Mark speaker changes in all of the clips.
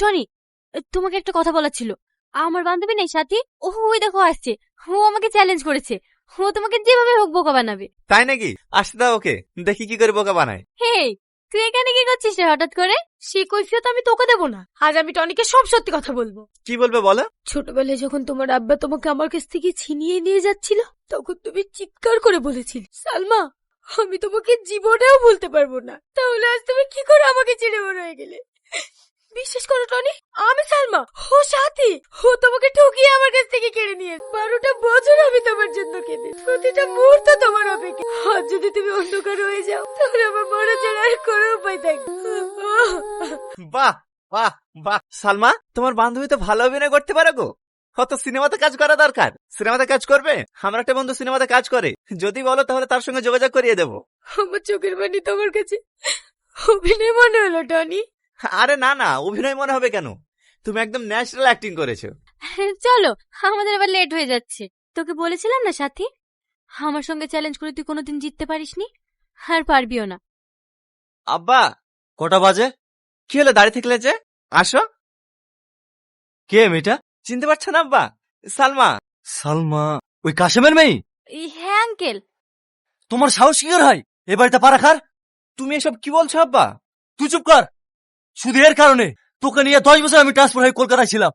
Speaker 1: Tony, তোমাকে একটা কথা বলার ছিল। আমার বান্ধবী নেই সাথী, ওই দেখো আসছে। ও আমাকে চ্যালেঞ্জ করেছে, ও তোমাকে যেভাবে হোক বোকা বানাবে।
Speaker 2: তাই নাকি? আসতে দাও ওকে, দেখি কি করে বোকা বানায়।
Speaker 1: হে, তুই এখানে কি করছিস রে হঠাৎ করে?
Speaker 3: সে কৈফিয়ত আমি তোকে দেবো না। আজ আমি টনিকে সব সত্যি কথা বলবো।
Speaker 2: কি বলবে বলো?
Speaker 3: ছোটবেলায় যখন তোমার আব্বা তোমাকে আমার কাছ থেকে ছিনিয়ে নিয়ে যাচ্ছিল, তখন তুমি চিৎকার করে বলেছিলে, সালমা আমি তোমাকে জীবনেও ভুলতে পারবো না। তাহলে আজ তুমি কি করে আমাকে ছেড়ে বড় হয়ে গেলে? বিশ্বাস করো টনি, আমি সালমা, ও সাথী, ও তোমাকে ঠকিয়ে আমার কাছ থেকে কেড়ে নিয়ে 12টা বছর আমি তোমার জন্য কেঁদে, প্রতিটা মুহূর্ত তোমার অপেক্ষা। আজ যদি তুমি অন্ধকার হয়ে যাও, তাহলে আমার মরা ছাড়া আর কোনো উপায় থাকবে।
Speaker 2: বাহ বাহ বাহ, সালমা তোমার বান্ধবী তো ভালো অভিনয় করতে পারে গো। কত সিনেমাতে কাজ করা দরকার। সিনেমাতে কাজ করবে? আমার একটা বন্ধু সিনেমাতে কাজ করে, যদি বলো তাহলে তার সঙ্গে যোগাযোগ করিয়ে দেবো।
Speaker 3: আমার চোখের পানি তোমার কাছে অভিনয় মনে হলো টনি?
Speaker 2: আরে না না, অভিনয় মনে হবে কেন? তুমি একদম ন্যাচারাল অ্যাক্টিং করেছো।
Speaker 1: চলো, আমাদের এবার লেট হয়ে যাচ্ছে। তোকে বলেছিলাম না সাথী, আমার সঙ্গে চ্যালেঞ্জ করে তুই কোনোদিন জিততে পারিসনি, আর পারবিও না।
Speaker 2: আব্বা, কটা বাজে? কি হলো দাঁড়িয়ে থাকলে যে? আসো। কে মেয়েটা? চিনতে পারছো না আব্বা? সালমা।
Speaker 4: সালমা ওই কাশেমের মেয়ে?
Speaker 1: হ্যাঁ আঙ্কেল।
Speaker 4: তোমার সাহস কি করে হয় এ বাড়িতে পা রাখার?
Speaker 2: তুমি এসব কি বলছো আব্বা?
Speaker 4: তুই চুপ কর। শুধু এর কারণে তোকে নিয়ে 10 বছর আমি ট্রান্সফার হয়ে কলকাতায় ছিলাম,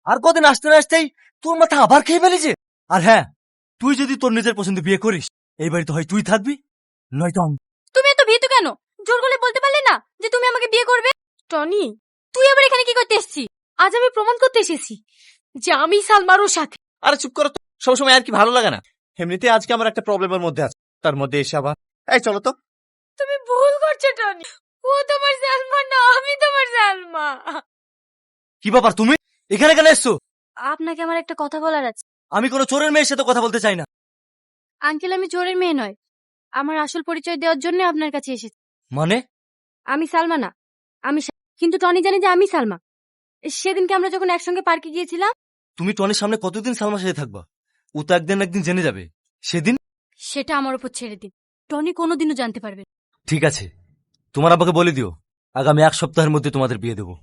Speaker 4: আর কদিন আসতে না আসতেই তোর মাথা আবার খেয়ে ফেলেছে। আর হ্যাঁ, তুই যদি তোর নিজের পছন্দ বিয়ে করিস, এই বাড়িতে হয় তুই থাকবি, নয়তো আমি।
Speaker 1: তুমি এত ভীতু কেন? জোর গলায় বলতে পারলে না যে তুমি আমাকে বিয়ে করবে?
Speaker 3: টনি,
Speaker 1: তুই আবার এখানে কি করতে এসেছিস?
Speaker 3: আজ আমি প্রমাণ করতে এসেছি যে আমি সালমারও সাথে।
Speaker 2: আরে চুপ করো তো, সবসময় আর কি ভালো লাগে না। এমনিতে আজকে আমার একটা প্রবলেমের মধ্যে আছে, তার মধ্যে এসে আবার। এই চলো তো।
Speaker 3: তুমি ভুল করছো টনি, ও তোমার সালমা না, আমি তোমার সালমা।
Speaker 4: কি ব্যাপার, তুমি এখানে কেন এসছো?
Speaker 1: আপনাকে আমার একটা কথা বলার আছে।
Speaker 4: আমি কোনো চোরের মেয়ের সাথে কথা বলতে চাই না।
Speaker 1: আঙ্কেল, আমি চোরের মেয়ে নয়, আমার আসল পরিচয় দেওয়ার জন্য আপনার কাছে এসেছি।
Speaker 4: মানে?
Speaker 1: আমি সালমা না, কিন্তু টনি জানে যে আমি সালমা। সেদিনকে আমরা যখন একসঙ্গে পার্কে গিয়েছিলাম।
Speaker 4: তুমি টনির সামনে কতদিন সালমার সাথে থাকবা? ও তো একদিন একদিন জেনে যাবে। সেদিন
Speaker 1: সেটা আমার উপর ছেড়ে দিন, টনি কোনোদিনও জানতে পারবে না।
Speaker 4: ঠিক আছে, তোমার আব্বাকে বলে দিও আগামী 1 সপ্তাহের মধ্যে তোমাদের বিয়ে দেবো।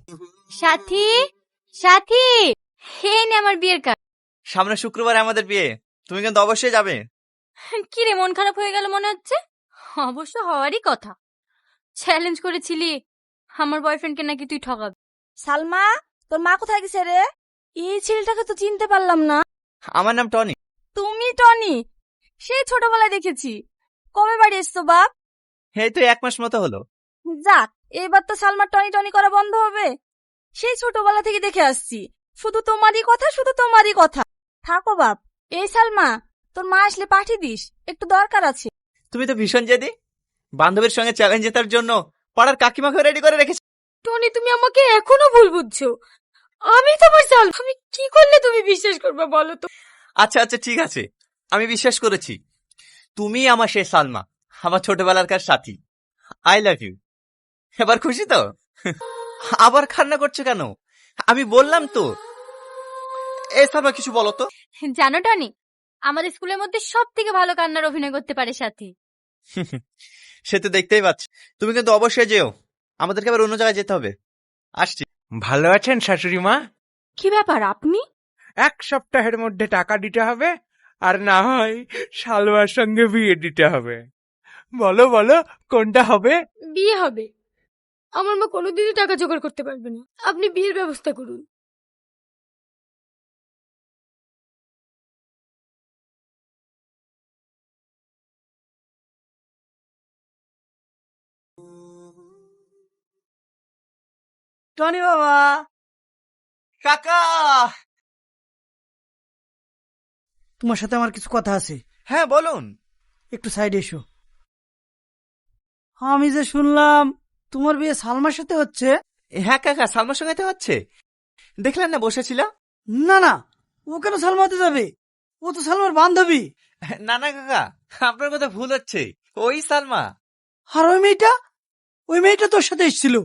Speaker 1: সাথী, সাথী, এই নে আমার বিয়ের কার্ড।
Speaker 2: সামনে শুক্রবারে আমাদের বিয়ে, তুমি কিন্তু অবশ্যই যাবে।
Speaker 1: কি রে, মন খারাপ হয়ে গেল মনে হচ্ছে? অবশ্য হওয়ারই কথা। চ্যালেঞ্জ করেছিলি আমার বয়ফ্রেন্ডকে নাকি তুই ঠকাবি।
Speaker 3: সালমা, তোর মা কোথায় গেছে রে? এই ছেলেটাকে তো চিনতে পারলাম না।
Speaker 2: আমার নাম টনি।
Speaker 3: তুমি টনি? সেই ছোটবেলায় দেখেছি। কবে বাড়ি এসছো বাপ?
Speaker 2: এই তো 1 মাস মতো হলো।
Speaker 3: যাক, এবার তো সালমার টনি টনি করা বন্ধ হবে। সেই ছোটবেলা থেকে দেখে আসছি, শুধু তোমারই কথা, শুধু তোমারই কথা। থাকো বাপ। এই সালমা, তোর মা আসলে পাঠিয়ে দিস, একটু দরকার আছে।
Speaker 2: তুমি তো ভীষণ জেদি। বান্ধবীর সঙ্গে চ্যালেঞ্জ জেতার জন্য পাড়ার কাকিমাকে রেডি করে রেখেছি।
Speaker 3: টনি, তুমি আমাকে এখনো ভুল বুঝছো। আমি তোমার সাল, আমি কি করলে তুমি বিশ্বাস করবে বলো তো?
Speaker 2: আচ্ছা আচ্ছা ঠিক আছে, আমি বিশ্বাস করেছি। তুমি আমার সেই সালমা, আমার ছোটবেলার সাথী। I love you. এবার খুশি তো? আবার কান্না করছো কেন? আমি বললাম তো। এই সালমা, কিছু বলো তো।
Speaker 1: জানো টনি, আমাদের স্কুলের মধ্যে সব থেকে ভালো কান্নার অভিনয় করতে পারে সাথী।
Speaker 2: সে তো দেখতেই পাচ্ছি। তুমি কিন্তু অবশ্যই যেও, আমাদেরকে আবার অন্য জায়গায় যেতে হবে। আসছি।
Speaker 5: ভালো আছেন শাশুড়ি মা?
Speaker 3: কি ব্যাপার আপনি?
Speaker 5: 1 সপ্তাহের মধ্যে টাকা দিতে হবে, আর না হয় শালওয়ার সঙ্গে বিয়ে দিতে হবে। বলো বলো, কোনটা হবে?
Speaker 3: বিয়ে হবে। আমার মা কোনোদিনই টাকা জোগাড় করতে পারবে না, আপনি বিয়ের ব্যবস্থা করুন।
Speaker 6: টনি বাবা,
Speaker 2: কাকা।
Speaker 6: তোমার সাথে আমার কিছু কথা আছে।
Speaker 2: হ্যাঁ বলুন।
Speaker 6: একটু সাইডে এসো। আমি যে শুনলাম তোমার বিয়ে সালমার সাথে হচ্ছে।
Speaker 2: হ্যাঁ কাকা, সালমার সঙ্গে তো হচ্ছে। দেখলেন না বসেছিল।
Speaker 6: না না, ও কেন সালমা হতে যাবে? ও তো সালমার বান্ধবী।
Speaker 2: না না কাকা, আপনার কথা ভুল হচ্ছে। ওই সালমা।
Speaker 6: আর ওই মেয়েটা, ওই মেয়েটা তোর সাথে এসেছিল।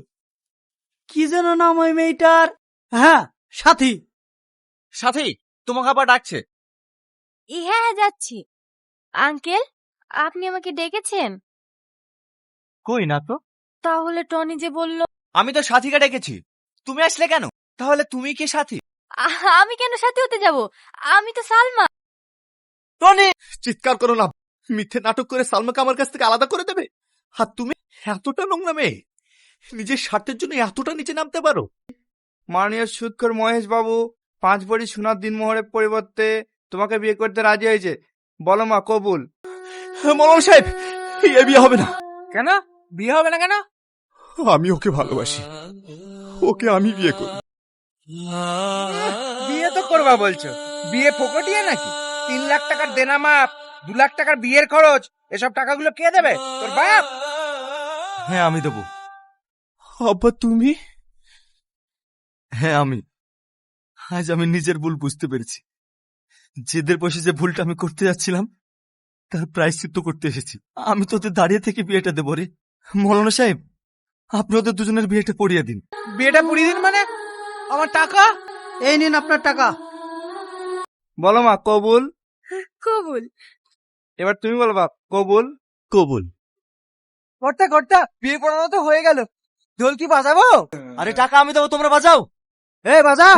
Speaker 6: কি যেন নাম ওই মেয়েটার? হ্যাঁ, সাথী।
Speaker 2: সাথী, তোমাকে আবার ডাকছে।
Speaker 1: হ্যাঁ হ্যাঁ, যাচ্ছি। আঙ্কেল, আপনি আমাকে ডেকেছেন?
Speaker 4: কই না তো।
Speaker 1: তাহলে টনি যে বলল।
Speaker 2: আমি তো সাথীকে ডেকেছি, তুমি আসলে কেন? তাহলে তুমি কে সাথী?
Speaker 1: আমি কেন সাথী হতে যাব? আমি তো সালমা।
Speaker 2: টনি, চিৎকার করো না। মিথ্যে নাটক করে সালমাকে আমার কাছ থেকে আলাদা করে দেবে? আর তুমি এতটা নোংরা মেয়ে, নিজের স্বার্থের জন্য এতটা নিচে নামতে পারো?
Speaker 5: মাননীয় সুদখোর মহেশ বাবু 5 ভরি সোনার দিনমোহরের পরিবর্তে তোমাকে বিয়ে করতে রাজি হয়েছে। বলো মা, কবুল?
Speaker 2: মৌলানা সাহেব, এ বিয়ে হবে না।
Speaker 5: কেন বিয়ে হবে না কেন?
Speaker 2: আমি ওকে ভালোবাসি, ওকে আমি বিয়ে করি।
Speaker 5: বিয়ে তো করবা বলছো, বিয়ে ফোকটিয়ে নাকি? 3 লাখ টাকার দেনা মাপ, 2 লাখ টাকার বিয়ের খরচ, এসব টাকাগুলো কে দেবে? তোর বাপ?
Speaker 4: হ্যাঁ আমি দেবো।
Speaker 2: আব্বা তুমি?
Speaker 4: হ্যাঁ আমি। আজ আমি নিজের ভুল বুঝতে পেরেছি। জেদের বসে যে ভুলটা আমি করতে যাচ্ছিলাম তার প্রায়শ্চিত্ত করতে এসেছি। আমি তো ওদের দাঁড়িয়ে থেকে বিয়েটা দেবো রে। মৌলানা সাহেব, আপনি ওদের দুজনের বিয়েটা পড়িয়ে দিন।
Speaker 5: বিয়েটা পুড়িয়ে দিন মানে? আমার টাকা?
Speaker 6: এই নিন আপনার টাকা।
Speaker 5: বলো মা, কবুল?
Speaker 3: কবুল।
Speaker 5: এবার তুমি বলো বাপ, কবুল?
Speaker 4: কবুল।
Speaker 5: কর্তা কর্তা, বিয়ে পড়ানো তো হয়ে গেল, ঢোল কি বাজাবো?
Speaker 4: আরে টাকা আমি দেবো, তোমরা বাজাও।
Speaker 6: এই বাজা।